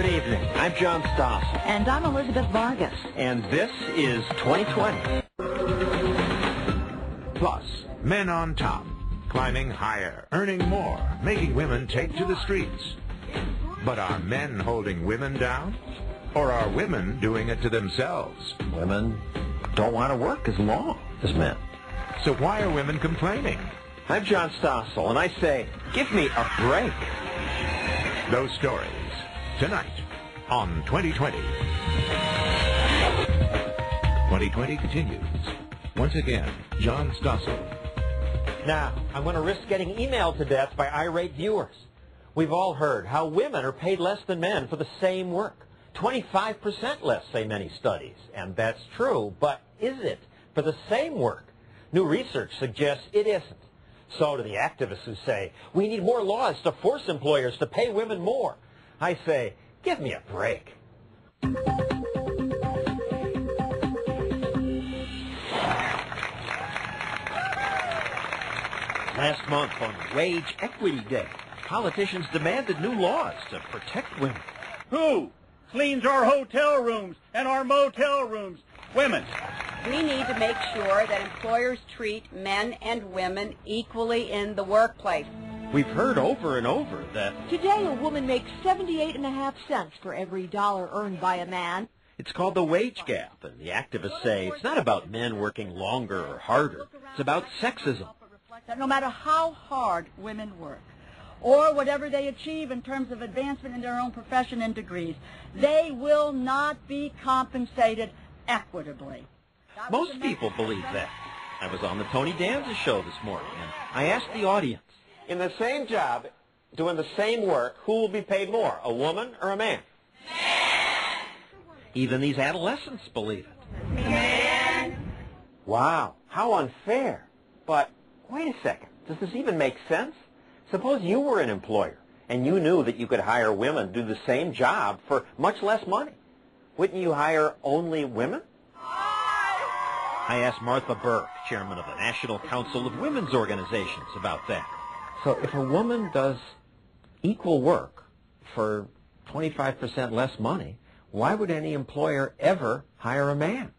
Good evening. I'm John Stossel. And I'm Elizabeth Vargas. And this is 2020. Plus, men on top, climbing higher, earning more, making women take to the streets. But are men holding women down? Or are women doing it to themselves? Women don't want to work as long as men. So why are women complaining? I'm John Stossel, and I say, give me a break. Those stories, tonight on 2020. 2020 continues. Once again, John Stossel. Now, I'm going to risk getting emailed to death by irate viewers. We've all heard how women are paid less than men for the same work. 25% less, say many studies. And that's true, but is it for the same work? New research suggests it isn't. So to the activists who say, we need more laws to force employers to pay women more, I say, give me a break. Last month on Wage Equity Day, politicians demanded new laws to protect women. Who cleans our hotel rooms and our motel rooms? Women. We need to make sure that employers treat men and women equally in the workplace. We've heard over and over that Today, a woman makes 78.5 cents for every dollar earned by a man. it's called the wage gap, and the activists say it's not about men working longer or harder. It's about sexism. That no matter how hard women work, or whatever they achieve in terms of advancement in their own profession and degrees, they will not be compensated equitably. Most people believe that. I was on the Tony Danza show this morning, and I asked the audience, in the same job, doing the same work, who will be paid more, a woman or a man? Even these adolescents believe it. Man. Wow, how unfair. But wait a second, does this even make sense? Suppose you were an employer, and you knew that you could hire women to do the same job for much less money. Wouldn't you hire only women? I asked Martha Burke, chairman of the National Council of Women's Organizations, about that. So if a woman does equal work for 25% less money, why would any employer ever hire a man?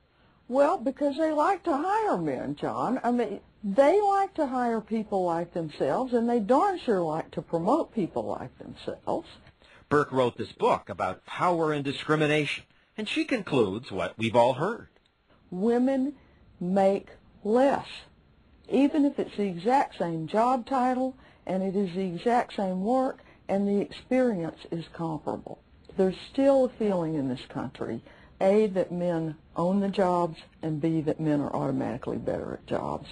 Well, because they like to hire men, John. I mean, they like to hire people like themselves, and they darn sure like to promote people like themselves. Burke wrote this book about power and discrimination, and she concludes what we've all heard. Women make less, even if it's the exact same job title, and it is the exact same work, and the experience is comparable. There's still a feeling in this country, A, that men own the jobs, and B, that men are automatically better at jobs.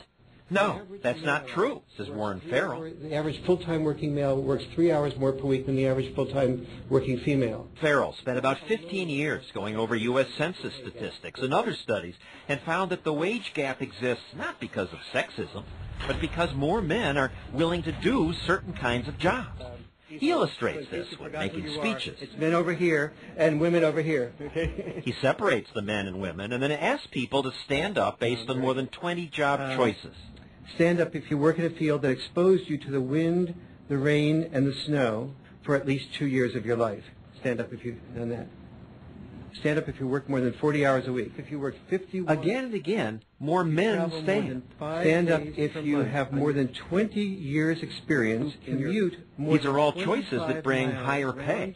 No, that's not true, says Warren Farrell. The average full-time working male works 3 hours more per week than the average full-time working female. Farrell spent about 15 years going over U.S. Census statistics and other studies and found that the wage gap exists not because of sexism, but because more men are willing to do certain kinds of jobs. He illustrates this when making speeches. It's men over here and women over here. He separates the men and women and then asks people to stand up based on more than 20 job choices. Stand up if you work in a field that exposed you to the wind, the rain, and the snow for at least 2 years of your life. Stand up if you've done that. Stand up if you work more than 40 hours a week. If you work 51... Again and again, more men stand. Stand up if you have more than 20 years' experience. Commute more These are all choices that bring higher pay.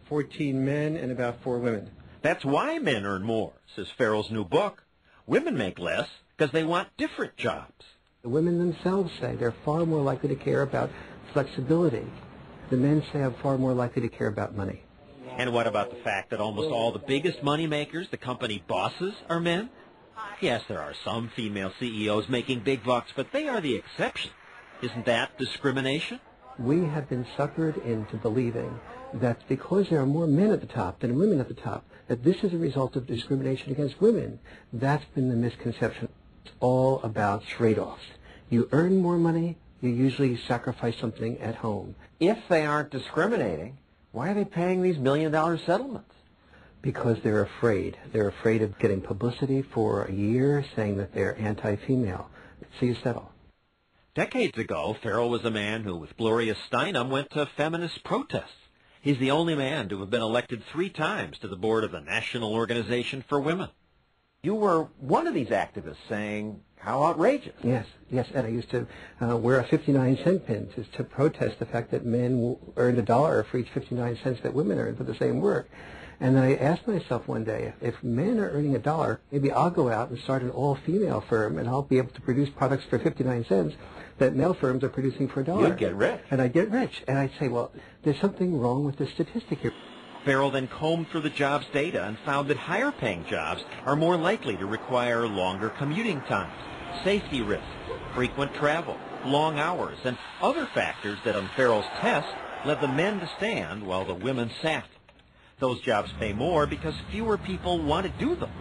14 men and about 4 women. That's why men earn more, says Farrell's new book. Women make less because they want different jobs. The women themselves say they're far more likely to care about flexibility. The men say I'm far more likely to care about money. And what about the fact that almost all the biggest money makers, the company bosses, are men? Yes, there are some female CEOs making big bucks, but they are the exception. Isn't that discrimination? We have been suckered into believing that because there are more men at the top than women at the top, that this is a result of discrimination against women. That's been the misconception. It's all about trade-offs. You earn more money, you usually sacrifice something at home. If they aren't discriminating, why are they paying these million-dollar settlements? Because they're afraid. They're afraid of getting publicity for a year saying that they're anti-female. So you settle. Decades ago, Farrell was a man who, with Gloria Steinem, went to feminist protests. He's the only man to have been elected 3 times to the board of the National Organization for Women. You were one of these activists saying, how outrageous. Yes, and I used to wear a 59-cent pin to protest the fact that men earned $1 for each 59 cents that women earned for the same work. And then I asked myself one day, if men are earning $1, maybe I'll go out and start an all-female firm, and I'll be able to produce products for 59 cents that male firms are producing for $1. You'd get rich. And I'd get rich. And I'd say, well, there's something wrong with the statistic here. Farrell then combed through the jobs data and found that higher-paying jobs are more likely to require longer commuting times, safety risks, frequent travel, long hours, and other factors that on Farrell's test led the men to stand while the women sat. Those jobs pay more because fewer people want to do them.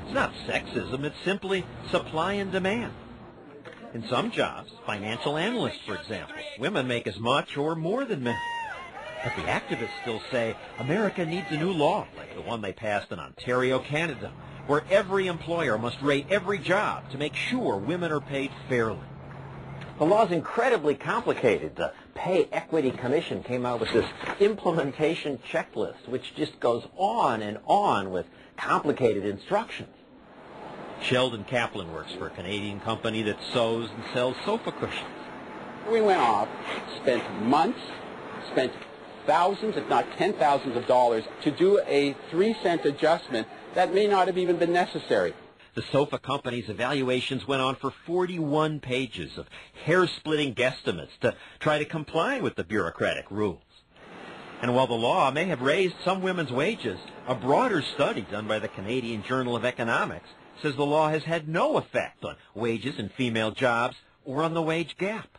It's not sexism, it's simply supply and demand. In some jobs, financial analysts, for example, women make as much or more than men. But the activists still say America needs a new law, like the one they passed in Ontario, Canada, where every employer must rate every job to make sure women are paid fairly. The law's incredibly complicated. The Pay Equity Commission came out with this implementation checklist, which just goes on and on with complicated instructions. Sheldon Kaplan works for a Canadian company that sews and sells sofa cushions. We went off, spent months, spent thousands, if not $10,000s of dollars to do a 3-cent adjustment that may not have even been necessary. The sofa company's evaluations went on for 41 pages of hair-splitting guesstimates to try to comply with the bureaucratic rules. And while the law may have raised some women's wages, a broader study done by the Canadian Journal of Economics says the law has had no effect on wages in female jobs or on the wage gap.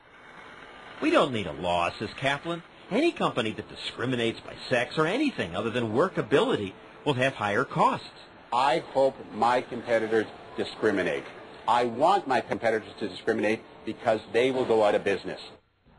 We don't need a law, says Kaplan. Any company that discriminates by sex or anything other than workability will have higher costs. I hope my competitors discriminate. I want my competitors to discriminate because they will go out of business.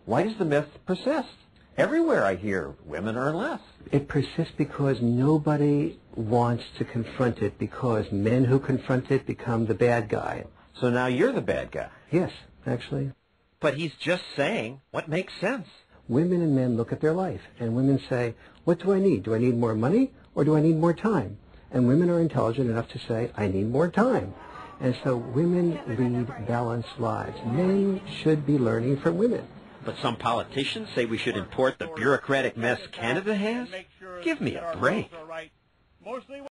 Why does the myth persist? Everywhere I hear women earn less. It persists because nobody wants to confront it, because men who confront it become the bad guy. So now you're the bad guy. Yes, actually. But he's just saying what makes sense. Women and men look at their life, and women say, what do I need? Do I need more money, or do I need more time? And women are intelligent enough to say, I need more time. And so women lead balanced lives. Men should be learning from women. But some politicians say we should import the bureaucratic mess Canada has? Give me a break.